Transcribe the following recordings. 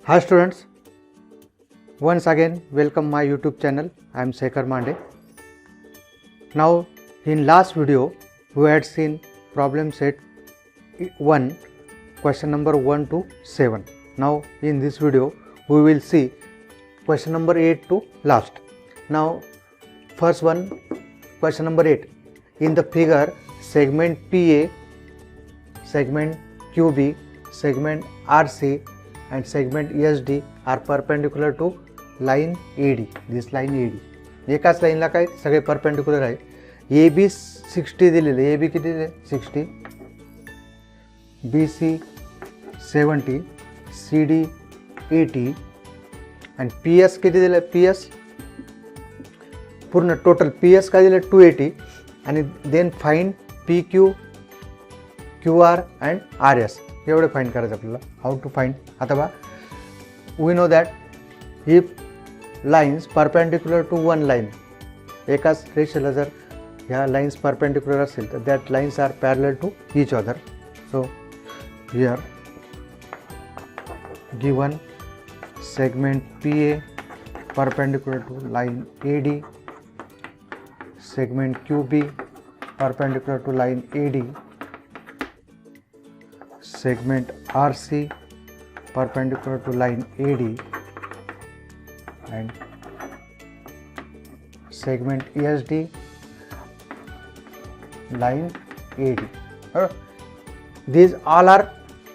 Hi students, once again welcome my YouTube channel. I am Shekhar Mande. Now in last video we had seen problem set 1 question number 1 to 7. Now in this video we will see question number 8 to last. Now first one, question number 8. In the figure, segment PA, segment QB, segment RC and segment ESD are perpendicular to line AD. This line AD. एकाच लाईनला काय सगळे perpendicular आहे. AB 60 दिलेले, AB किती दिले 60, BC 70, CD 80 आणि PS किती दिले, PS पूर्ण टोटल PS काय दिले 280 आणि then find PQ QR and RS एवढे फाइंड करायचं आपल्याला. हाऊ टू फाइंड, आता बा we know that if lines perpendicular to one line, एकाच रेषेला जर ह्या लाईन्स परपेंडिक्युलर असेल तर that lines are parallel to each other. So here given segment PA perpendicular to line AD, segment QB perpendicular to line AD, segment RC perpendicular to line AD and segment ESD line AD. These all are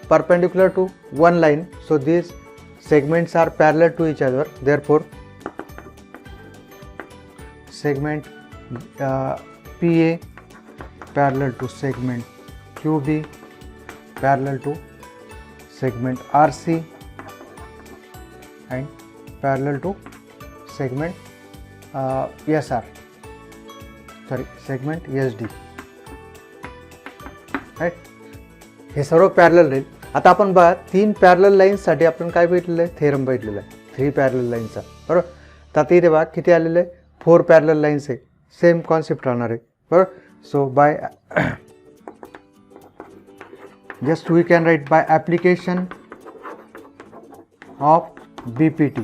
perpendicular to one line, so these segments are parallel to each other. Therefore segment PA parallel to segment QB parallel to segment RC and parallel to segment segment ESD. Right, हे सर्व parallel राहील. आता आपण बघा 3 parallel लाईन्ससाठी आपण काय भेटलेलं आहे, थेरम भेटलेला आहे 3 पॅरलल लाईन्सचा, बरोबर. तर आता इथे बघा किती आलेलं आहे, 4 पॅरलल लाईन्स आहे. सेम कॉन्सेप्ट राहणार आहे, बरोबर. सो bye just we can write by application of BPT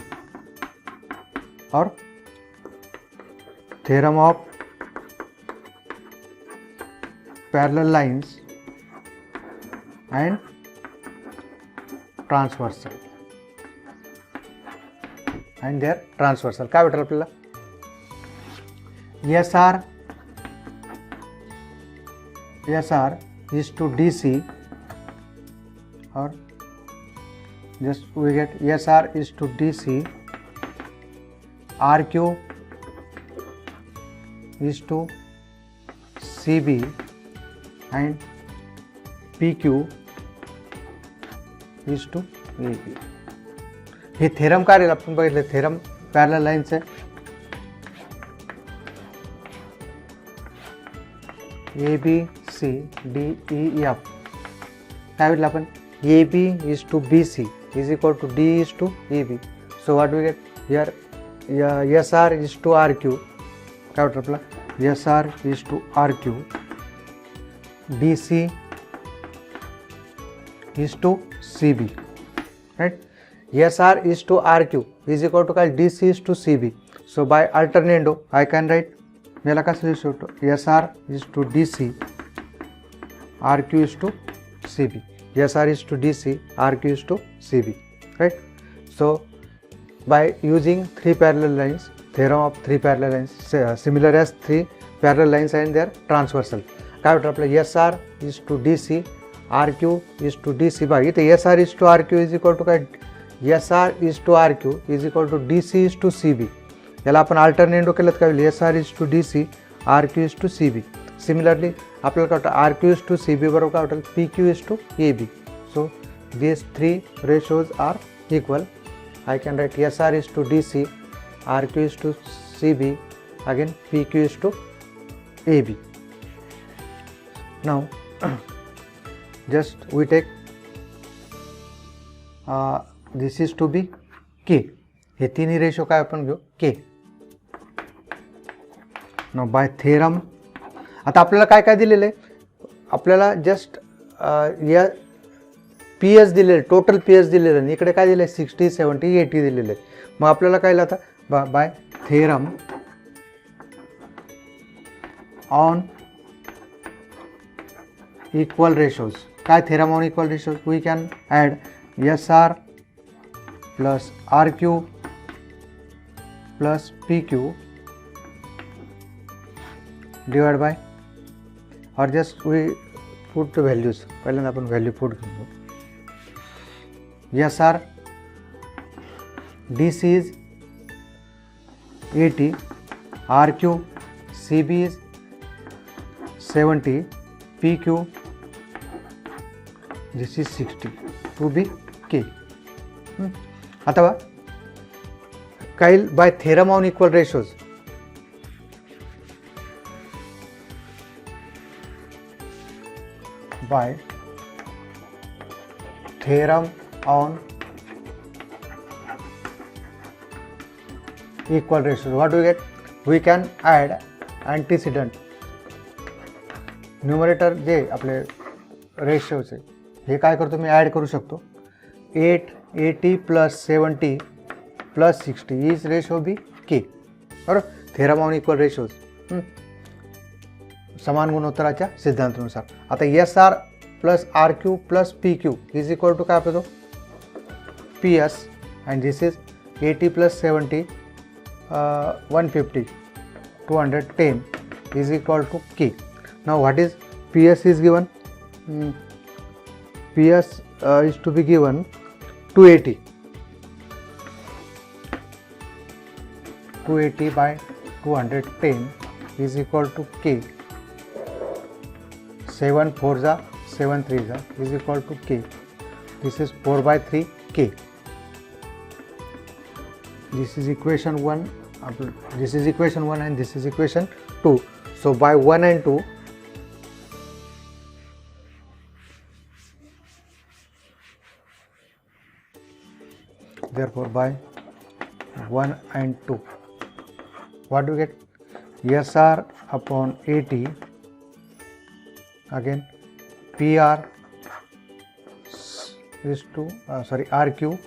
or theorem of parallel lines and transversal and their transversal. काय भेटेल आपल्याला, SR is to DC, or just we get SR is to DC, RQ is to CB and PQ is to AB. हे theorem काय राहील, आपण बघितलं theorem parallel lines आहे. ABCDEF काय भेटलं आपण, AB is to BC is equal to D is to EB. So what we get here, SR is to RQ, काय भेटलं आपला, SR is to RQ, DC is to CB, right. SR is to RQ is equal to काय, DC is to CB. So by alternando I can write, मेला कसं लिहू शकतो, SR is to DC, RQ is to CB. SR is to DC, RQ is to CB, right. So by using 3 parallel lines, theorem of 3 parallel lines, similar as 3 parallel lines and their transversal, काय होतं आपलं, SR is to DC, RQ is to DC. बघा इथे SR is to RQ is equal to काय, SR is to RQ is equal to DC is to CB. याला आपण alternative केलं तर काय होईल, SR is to DC, RQ is to CB. Similarly आपल्याला काय होतं, RQ is to CB बरोबर काय होतं, PQ is to AB. So these 3 ratios are equal. I can write SR is to DC, RQ is to CB, again PQ is to AB. Now just we take this is to be K. हे तिन्ही ratio काय आपण घेऊ, K. Now by theorem, आता आपल्याला काय काय दिलेलं आहे, आपल्याला जस्ट या पी एस दिलेलं, टोटल पी एस दिलेलं आणि इकडे काय दिलं आहे 60 70 80 दिलेलं आहे. मग आपल्याला काय आता by theorem on equal ratios. काय theorem on equal ratios? We can add S R plus R Q plus P Q divide by, और just we put the values. पहिल्यांदा आपण व्हॅल्यू पुट करतो. S R D C is 80, R Q C B is 70, P Q this is 60 to B K. आता काही by theorem on equal ratios by theorem on equal ratios. What do we get? We can add antecedent. Numerator जे आपले रेशोचे हे काय करतो मी add करू शकतो. 880 plus 70 plus 60 is ratio B K. बरोबर, थेरम ऑन इक्वल रेशोज समान गुणोत्तराच्या सिद्धांतानुसार. आता S R plus R Q plus P Q is equal to काय आपला तो P S and this is 80 plus 70 150 210 is equal to K. Now what is P S is given? P S is to be given 280 by 210 is equal to K. 7 4 7 3 is equal to K. This is 4 by 3 K. This is equation 1. This is equation 1 and this is equation 2. So by 1 and 2, therefore by 1 and 2, what do we get? SR upon 80, again PR is to RQ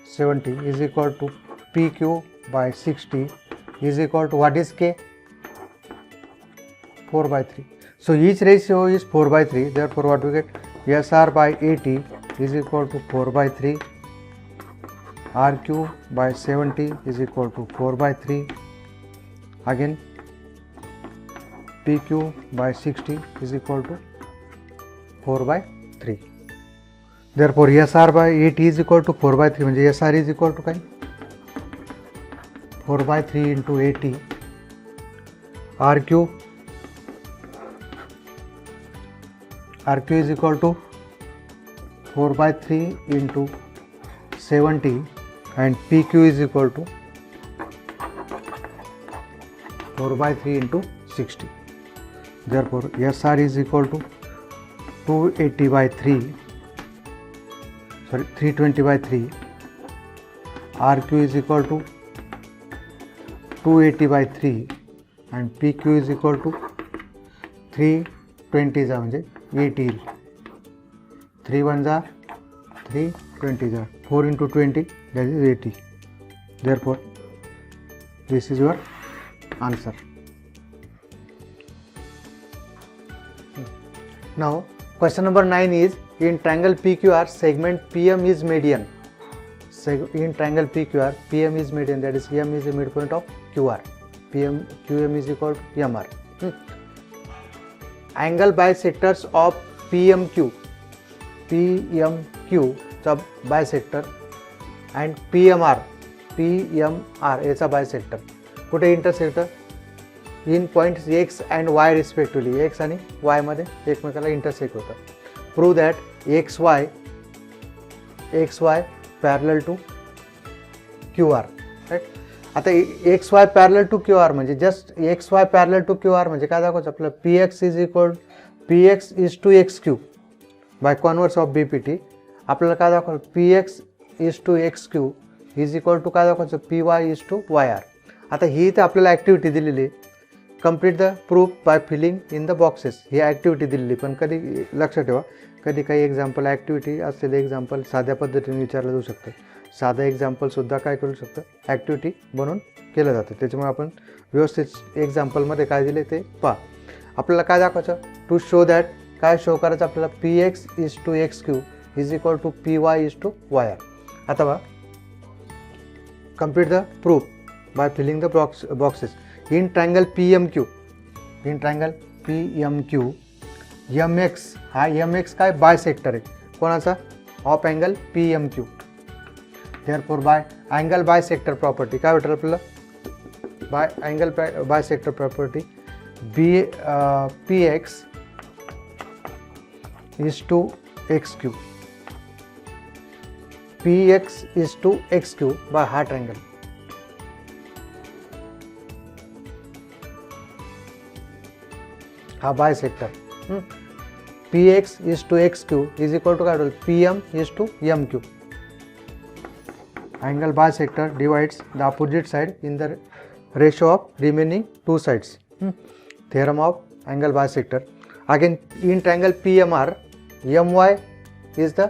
70 is equal to PQ by 60 is equal to what is K? 4 by 3. So each ratio is 4 by 3, therefore what we get? SR by 80 is equal to 4 by 3, RQ by 70 is equal to 4 by 3, again PQ by 60 is equal to 4 by 3. Therefore SR by 80 is equal to 4 by 3, म्हणजे SR is equal to काय 4 by 3 into 80, RQ is equal to 4 by 3 into 70 and PQ is equal to 4 by 3 into 60. Therefore SR is equal to 280 by 3, 320 by 3, RQ is equal to 280 by 3 and PQ is equal to 320 म्हणजे 80, 3 1 3 20 4 into 20 that is 80. Therefore this is your answer. Now question number 9 is, in triangle PQR segment PM is median. In triangle PQR PM is median, that is M is the midpoint of QR. QM is equal to MR. Angle bisectors of PMQ चा bisector and PMR याचा bisector कुठे intersector? In points X and Y respectively, X आणि Y मध्ये एकमेकाला intersect होतात. Prove that XY parallel to QR. Right. आता XY parallel to QR म्हणजे just XY parallel to QR म्हणजे काय दाखवायचं आपल्याला? PX is to XQ by converse of BPT. आपल्याला काय दाखवायचं? PX is to XQ is equal to काय दाखवायचं? PY is to YR. आता ही इथे आपल्याला ॲक्टिव्हिटी दिलेली आहे. Complete the proof by filling in the boxes. ही ॲक्टिव्हिटी दिलेली, पण कधी लक्षात ठेवा कधी काही एक्झाम्पल ॲक्टिव्हिटी असलेले एक्झाम्पल साध्या पद्धतीने विचारलं जाऊ शकतं. साधं एक्झाम्पलसुद्धा काय करू शकतं, ॲक्टिव्हिटी बनवून केलं जातं. त्याच्यामुळे आपण व्यवस्थित एक्झाम्पलमध्ये काय दिले ते पहा. आपल्याला काय दाखवायचं, टू शो दॅट, काय शो करायचं आपल्याला, P X is to X Q is equal to P Y is to Y R. आता बघा, complete the proof by filling the boxes. In triangle P M Q, in triangle P M Q M X, हा M X काय bisector आहे कोणाचा, of angle P M Q. Therefore by angle bisector property काय भेटेल आपल्याला, by angle bisector property B P X is to X Q, P X is to X Q by हा triangle. हा bisector P X is to X Q is equal to काय होईल, P M is to M Q. Angle bisector divides the opposite side in the ratio of remaining two sides. Theorem of angle bisector. Again, in triangle PMR, MY is the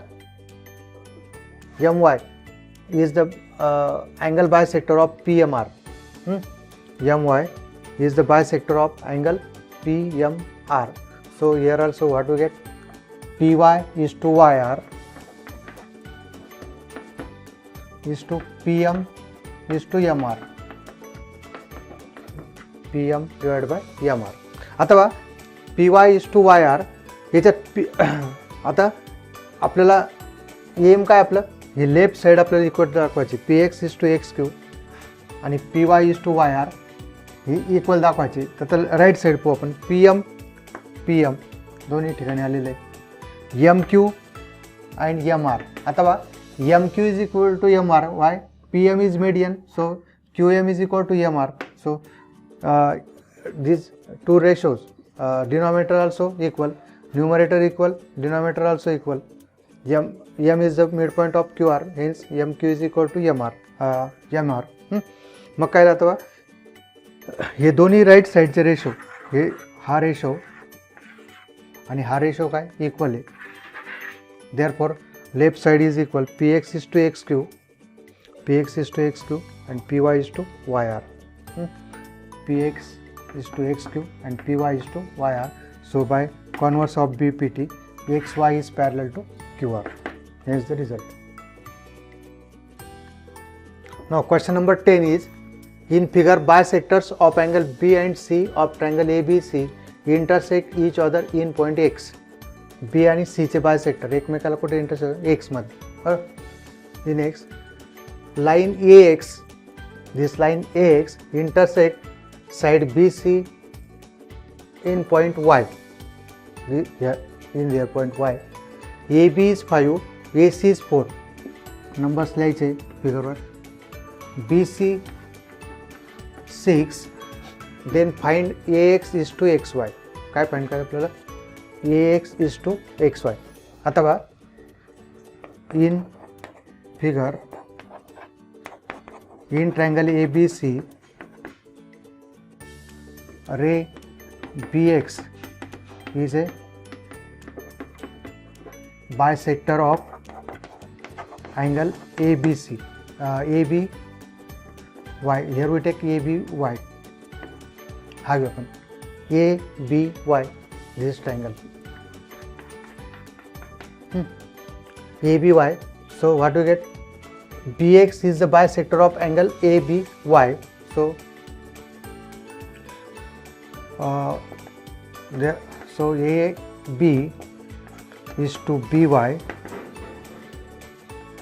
angle bisector of PMR. MY is the bisector of angle PMR. So here also what we get, PY is to YR is to PM is to MR, PM divided by MR. आता बा PY is to YR याच्यात आता आपल्याला M काय आपलं, हे left side आपल्याला equal दाखवायची, PX is to XQ आणि PY is to YR he equal दाखवायची. तर राईट साईड पाहू आपण, PM दोन्ही ठिकाणी आलेले आहे, MQ and MR. आता बा MQ is equal to MR. Why? PM is median, so QM is equal to MR. So these two ratios, denominator also equal, numerator equal, denominator also equal. M is the midpoint of QR, hence MQ is equal to MR. मग काय राहतं बा, हे दोन्ही right साईडचे ratio, हे हा ratio आणि हा ratio काय equal आहे. Therefore left side is equal, px is to xq, and py is to yr. Px is to xq and py is to yr. So by converse of bpt, xy is parallel to qr. Hence the result. Now question number 10 is, in figure bisectors of angle B and C of triangle ABC intersect each other in point x. B आणि सीचे bisector एकमेकाला कुठे intersect, एक्समध्ये. In X line A X, this line A X intersect side B C in point Y, in their point Y. A B is 5, A C is 4. Numbers लिहायचे फिगरवर. B C 6, then find A X is to X Y. काय find करायचं आपल्याला, AX is to XY. आता बा in figure, in triangle ABC, ray BX is a bisector of angle ABC, ABY. Here we take ABY. have upon ABY, this triangle ABY. So what we get, BX is the bisector of angle ABY. So so AB is to BY,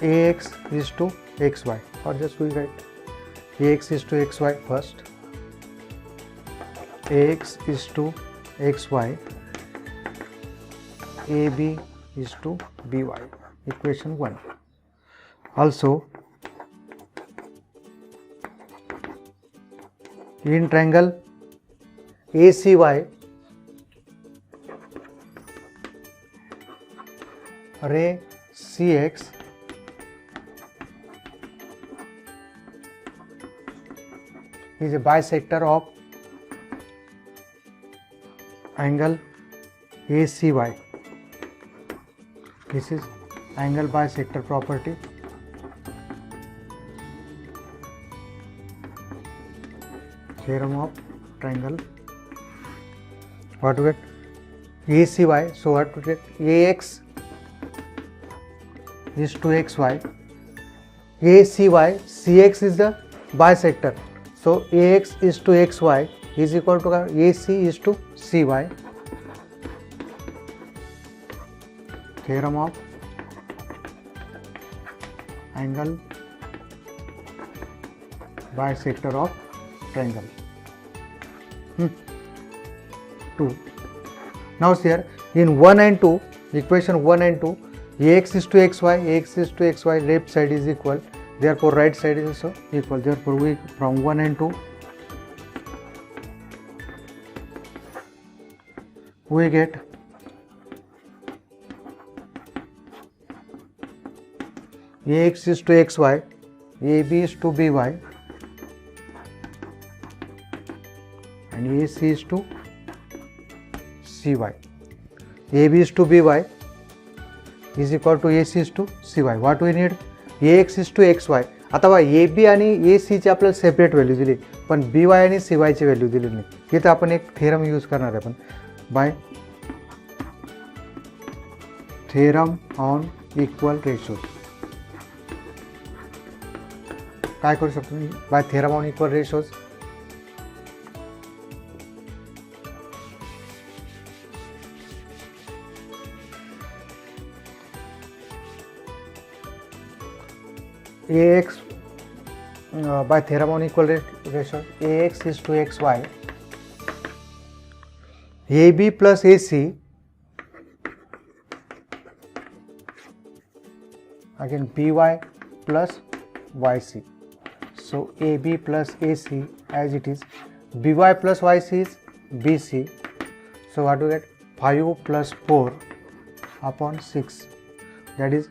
AX is to XY, or just we write AX is to XY first, AX is to XY, AB is to BY. Equation 1. Also in triangle ACY, ray CX is a bisector of angle ACY. This is angle bisector property. Theorem of triangle. What to get? ACY. So what to get? AX is to XY. ACY, CX is the bisector. So AX is to XY is equal to AC is to CY. Theorem of angle bisector of triangle. 2. Now here in 1 and 2, equation 1 and 2, AX is to XY, AX is to XY, left side is equal, therefore right side is also equal. Therefore we from 1 and 2 we get AX is to XY, AB is to BY, and AC is to CY. AB is to BY is equal to AC is to CY. What we need? AX is to XY. अथवा AB आणि AC ची आपल्याला separate value दिली, पण BY आणि CY ची value दिली नाही. इथे आपण एक थेरम यूज करणार आहे. पण by theorem on equal ratios काय करू शकतो मी? By theorem on equal ratios AX by theorem on equal ratio, AX is to XY, AB plus AC, again BY plus YC. So AB plus AC as it is, BY plus YC is BC. So what do you get? 5 plus 4 upon 6, that is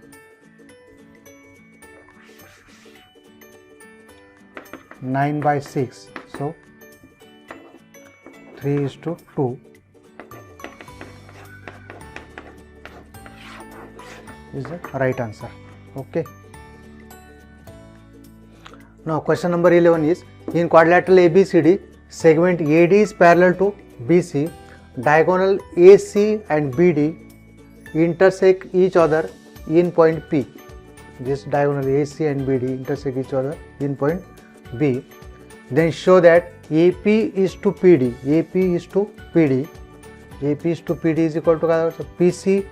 9 by 6. So 3 is to 2. Is the right answer. Okay. Now question number 11 is, in quadrilateral ABCD, segment AD is parallel to BC, diagonal AC and BD intersect each other in point P. This diagonal AC and BD intersect each other in point B. Then show that AP is to PD, AP is to PD, AP is to PD is equal to PC,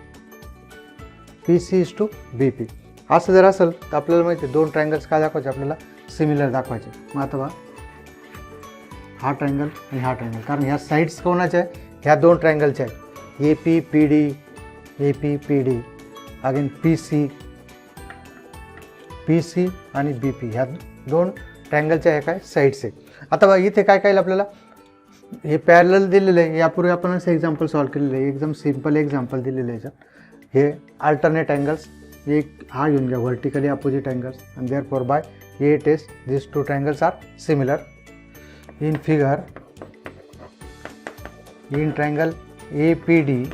PC is to BP. असं जर असेल तर आपल्याला माहिती आहे दोन triangles काय दाखवायचे आपल्याला सिमिलर दाखवायचे. मग आता हा ट्रायंगल आणि हा ट्रायंगल, कारण ह्या साइड्स कोणाच्या आहे? ह्या दोन ट्रायंगलच्या आहेत. AP PD, AP PD, again PC, PC आणि BP ह्या दोन ट्रायंगलच्या ह्या काय साइड्स आहेत. आता इथे काय काय आपल्याला हे पॅरलल दिलेलं आहे. यापूर्वी आपण असं एक्झाम्पल सॉल्व्ह केलेलं आहे. एकदम सिम्पल एक्झाम्पल दिलेलं आहे याच्यात. हे अल्टरनेट अँगल्स, एक हा घेऊन घ्या vertically opposite angles, and therefore by A test this two triangles are similar. In figure, in triangle APD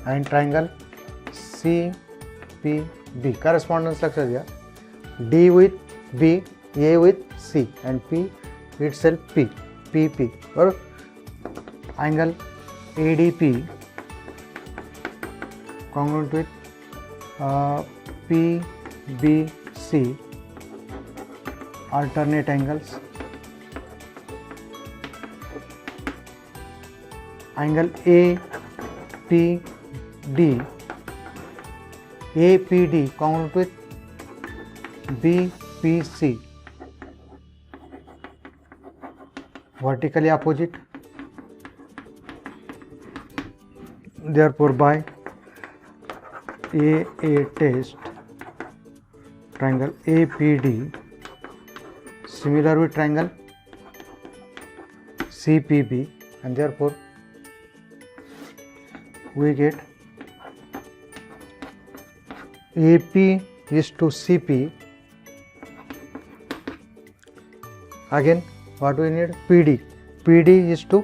and triangle CPB, correspondence लक्षात घ्या. D with B, A with C and P itself P, PP. और angle ADP congruent with PBC, alternate angles. Angle APD, APD congruent with BPC, vertically opposite. Therefore by A test, triangle APD similar with triangle CPB, and therefore we get AP is to CP. Again what we need? PD, PD is to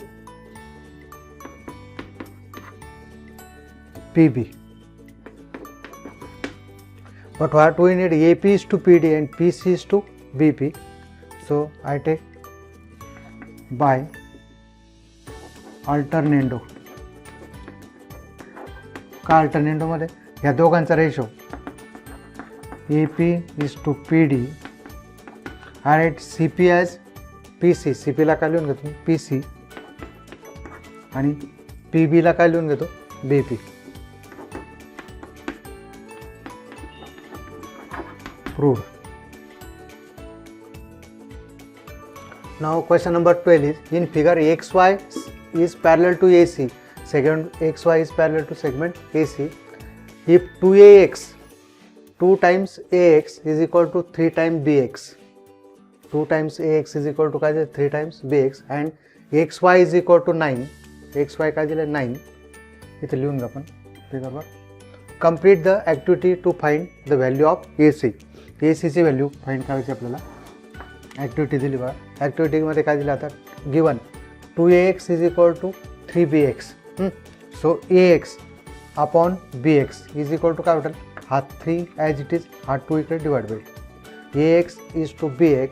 PB. But what we need, AP is to PD and PC is to BP. So I take by alternando. का अल्टरनेटो मध्ये या दोघांचा ratio AP is to PD. I write CP as PC. CP ला काय लिहून घेतो PC आणि PB ला काय लिहून घेतो BP. Proved. Now question number 12 is, in figure XY is parallel to AC, segment XY is parallel to segment AC. If 2AX, 2 times AX is equal to 3 times BX, 2 times AX is equal to 3 times BX and XY is equal to 9, XY काय दिलं 9, इथे लिहून घ्या आपण फिगरवर. Complete the activity to find the value of AC. AC ची value find करायची आपल्याला. Activity दिली बघा. ॲक्टिव्हिटीमध्ये काय दिलं आता given 2AX is equal to 3BX. So AX upon BX is equal to काय होईल, हा 3 ॲज इट इज, हा 2 इकडे डिवाइड होईल. AX is to BX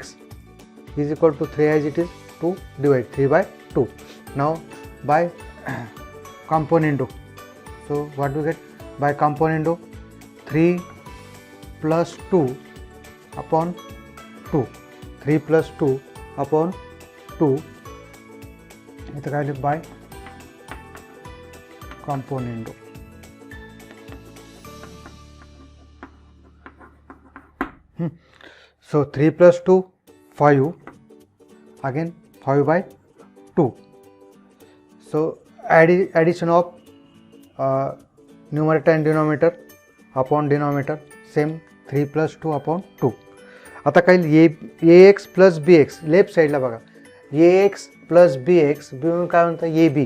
is equal to 3 as it is, 2 divide 3/2. Now by componendo. So what do get by componendo 3 plus 2 upon 2, 3 plus 2 upon 2, इथं काय लिहिलं bye कॉम्पोनेंटो. So 3 plus 2 5, again 5/2. So addition of numerator and denominator upon denominator same 3 plus 2 upon 2. आता काय AX plus BX left साईडला बघा, AX plus BX मिळून काय म्हणतात AB,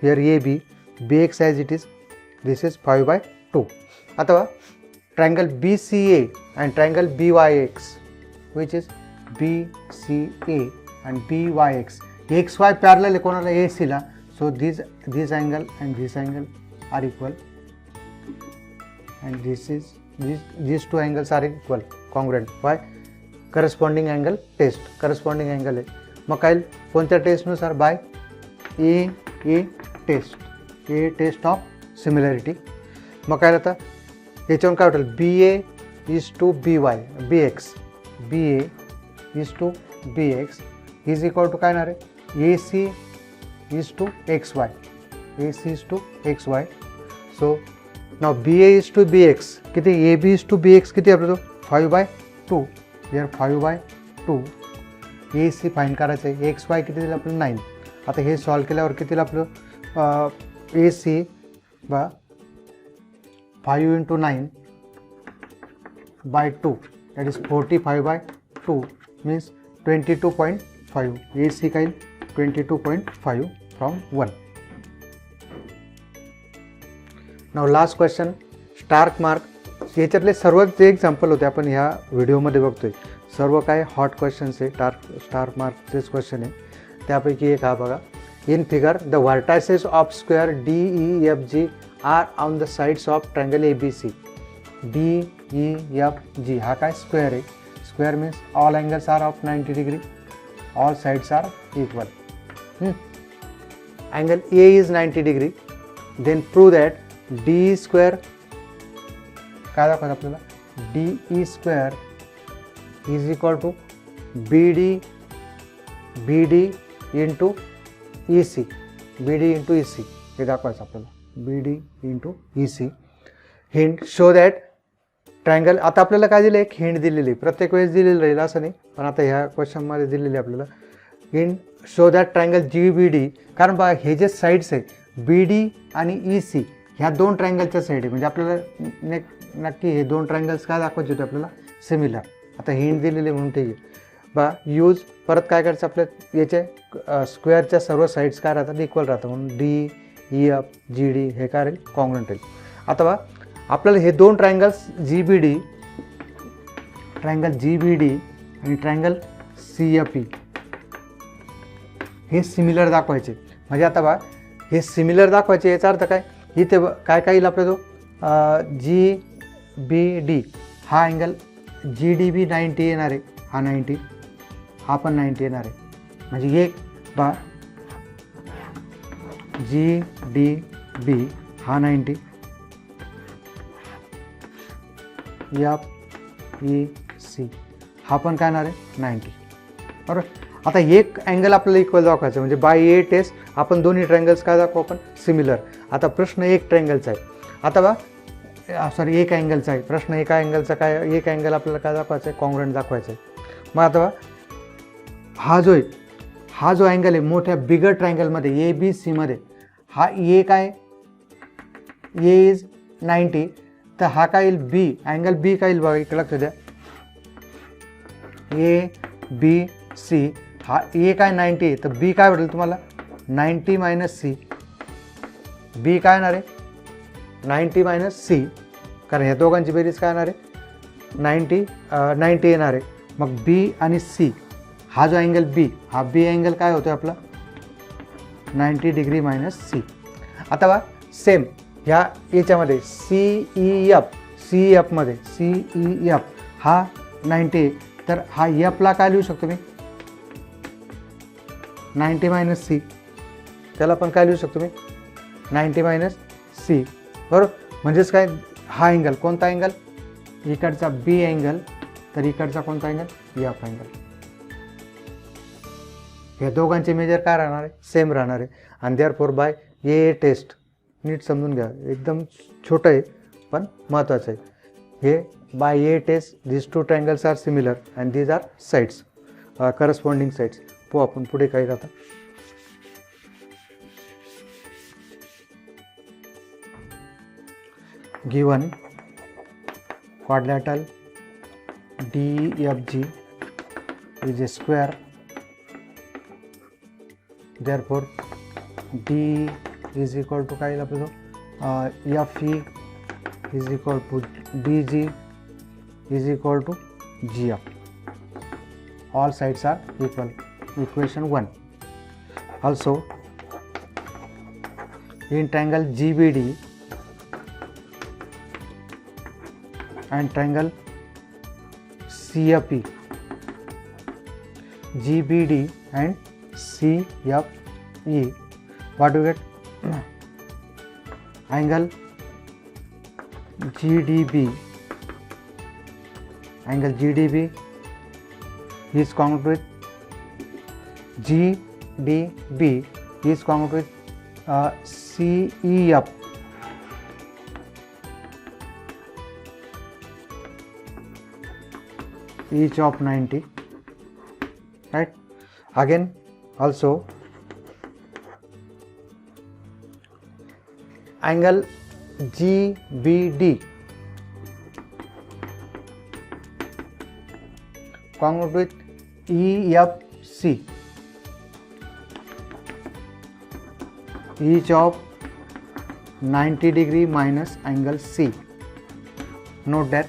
here AB, BX as it is, this is 5/2. आता triangle BCA and triangle BYX which is BCA and BYX, XY parallel आहे कोणाला AC ला. So this angle and this angle are equal and these two angles are equal, congruent. Why? Corresponding angle test, corresponding angle आहे. मग काय कोणत्या टेस्टनुसार by A test of similarity. मग काय आता याच्यावरून काय होईल, BA is to BX is to BX is equal to काय येणार आहे, AC is to XY. So now BA is to BX किती, AB is to BX किती आपलं 5/2, here 5/2. AC फाईंड करायचं आहे, XY किती दिलं आपलं 9. आता हे सॉल्व केल्यावर किती दिलं आपलं AC बा 5 into 9/2 that is 45/2 means 22.5. AC काय 22.5 from 1. Now last question, star mark. याच्यातले सर्वच जे एक्झाम्पल होते आपण ह्या व्हिडिओमध्ये बघतोय, सर्व काय हॉट क्वेश्चन्स आहे, स्टार्क मार्कचेच क्वेश्चन आहे. त्यापैकी एक हा बघा, in figure the vertices of square DEFG are on the sides of triangle ABC. DEFG हा काय स्क्वेअर आहे, square means all angles are of 90 degree, all sides are equal. Angle A is 90 degree. Then prove that DE square काय दाखवत आपल्याला, DE square is equal to BD into EC, BD into EC हे दाखवायचं आपल्याला, BD into EC. Hint show that triangle. आता आपल्याला काय दिलं, एक हिंट दिलेली, प्रत्येक वेळेस दिलेलं राहील असं नाही, पण आता ह्या क्वेश्चनमध्ये दिलेली आपल्याला hint show that triangle GBD. कारण बघा हे जे साईड्स आहे BD आणि EC ह्या दोन ट्रायंगलच्या साईड आहे, म्हणजे आपल्याला नक्की हे दोन ट्रायंगल्स काय दाखवायचे होते आपल्याला, सिमिलर. आता हिंट दिलेली म्हणून ठीक आहे बा. यूज परत काय करायचं, आपल्या याचे स्क्वेअरच्या सर्व साईड्स काय राहतात, इक्वल राहतात, म्हणून DEF GD हे काय राहील, कॉन्ग्रुएंट राहील. आता बा आपल्याला हे दोन ट्रायंगल्स ट्रायंगल GBD आणि ट्रायंगल CFE हे सिमिलर दाखवायचे. म्हणजे आता बा हे सिमिलर दाखवायचे, याचा अर्थ काय, इथे काय काय येईल आपल्या जो GBD हा अँगल GDB 90 येणार आहे, हा 90, हा पण 90 येणार आहे. म्हणजे एक बा GDB हा 90, FEC हा पण काय येणार आहे 90. बरोबर. आता एक अँगल आपल्याला इक्वल दाखवायचं म्हणजे बाय ए टेस्ट आपण दोन्ही ट्रायंगल्स काय दाखवू आपण सिमिलर. आता प्रश्न एक ट्रायंगलचा आहे, आता बा सॉरी एक अँगलचा आहे प्रश्न. एका अँगलचा काय, एक अँगल आपल्याला काय दाखवायचं आहे कॉन्ग्रुएंट दाखवायचं आहे. मग आता हा जो आहे, हा जो अँगल आहे मोठ्या बिगर ट्रायंगलमध्ये ABC मध्ये हा ए काय ए इज 90, तर हा काय येईल बी, अँगल बी काय येईल बघा इकडे लक्ष द्या. ABC हा ए काय 90 आहे, तर बी काय भेटेल तुम्हाला 90 मायनस सी. बी काय येणार आहे 90 मायनस सी, कारण ह्या दोघांची बेरीज काय येणार आहे 90 येणार आहे. मग बी आणि सी हा जो अँगल बी, हा बी अँगल काय होतो आपला 90 डिग्री मायनस सी. आता बा सेम ह्या याच्यामध्ये CEF मध्ये CEF हा 90, तर हा एफला काय लिहू शकतो मी 90 मायनस सी, त्याला पण काय लिहू शकतो मी 90 मायनस सी. बरोबर. म्हणजेच काय हा अँगल कोणता अँगल इकडचा बी अँगल, तर इकडचा कोणता अँगल एफ अँगल. या दोघांचे मेजर काय राहणार आहे सेम राहणार आहे. आणि देअरफॉर बाय ए टेस्ट नीट समजून घ्या, एकदम छोटं आहे पण महत्त्वाचं आहे. हे by A test this two triangles are similar and these are sides corresponding sides. आपण पुढे काय राहता given quadrilateral DFG is a square, therefore D is equal to काय येईल आपलं FE is equal to DG is equal to GF. All sides are equal. Equation 1. Also in triangle GBD and triangle CFE, GBD and CFE, what do you get? Angle GDB is congruent with GDB is congruent with CEF. Each of 90, right? Again also angle GBD congruent with EFC, each of 90 degree minus angle C. Note that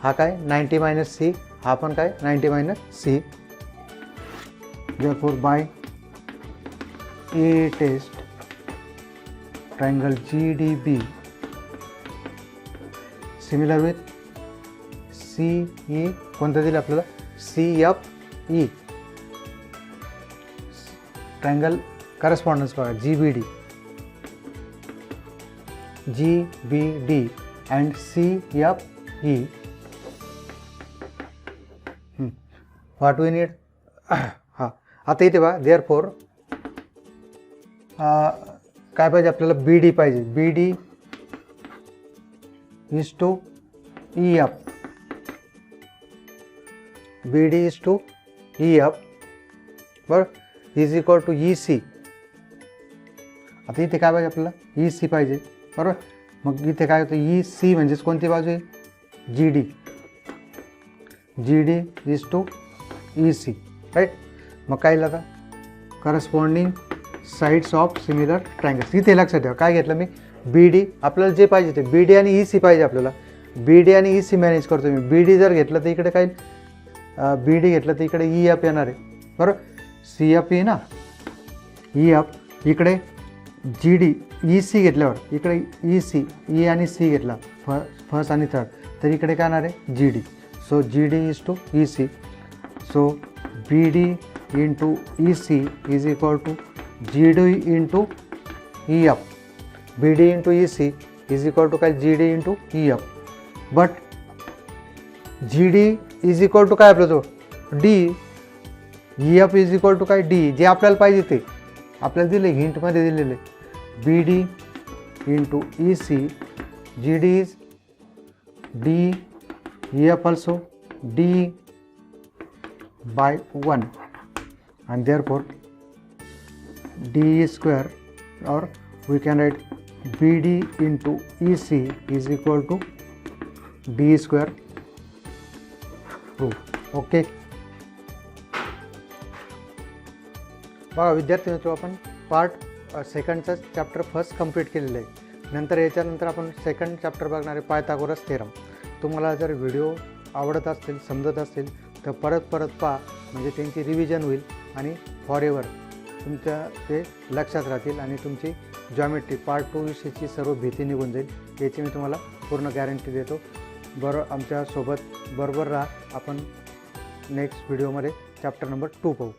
हा काय 90 minus सी, हा पण काय 90 minus C. therefore by A test triangle GDB similar with CE कोणतं दिलं आपल्याला CFE. Triangle correspondence बघा GBD and CFE. What we need. हां आता इथे बघा देअरफॉर काय पाहिजे आपल्याला BD पाहिजे. BD is to EF, BD is to EF बरं इज इक्वल टू EC. आता इथे काय पाहिजे आपल्याला EC पाहिजे बरोबर. मग इथे काय होतं EC म्हणजेच कोणती बाजू आहे GD is to EC, right. मग काय येईल आता corresponding sides of similar triangles. इथे लक्षात ठेवा काय घेतलं मी BD, आपल्याला जे पाहिजे ते BD आणि EC पाहिजे आपल्याला. BD आणि EC मॅनेज करतो मी. BD जर घेतलं तर इकडे काय BD घेतलं तर इकडे EF येणार आहे बरोबर. CFE ना EF, इकडे जी डी ई सी घेतल्यावर इकडे ई सी ई आणि सी घेतला फर्स्ट आणि थर्ड, तर इकडे काय येणार आहे G D. So G D is to E C. So B D into E C is equal to G D into E F. B D into E C is equal to काय G D into E F. But G D is equal to काय आपलं तो D, E F is equal to काय D, जे आपल्याला पाहिजे ते आपल्याला दिले हिंटमध्ये दिलेले. B D into E C, G D is D, E F also D by 1 and therefore d square, or we can write bd into ec is equal to d square proof. Okay. बघा विद्यार्थी मित्र, आपण part सेकंडचा chapter first complete केलेलं आहे. नंतर याच्यानंतर आपण second chapter बघणार आहे पायथागोरस थेरम. तुम्हाला जर व्हिडिओ आवडत असतील, समजत असतील तर परत पहा, म्हणजे त्यांची रिव्हिजन होईल आणि फॉरएव्हर तुमच्या ते लक्षात राहतील आणि तुमची जॉमेट्री पार्ट 2 विषयीची सर्व भीती निघून जाईल, याची मी तुम्हाला पूर्ण गॅरंटी देतो. आमच्यासोबत बरोबर राहा. आपण नेक्स्ट व्हिडिओमध्ये चॅप्टर नंबर 2 पाहू.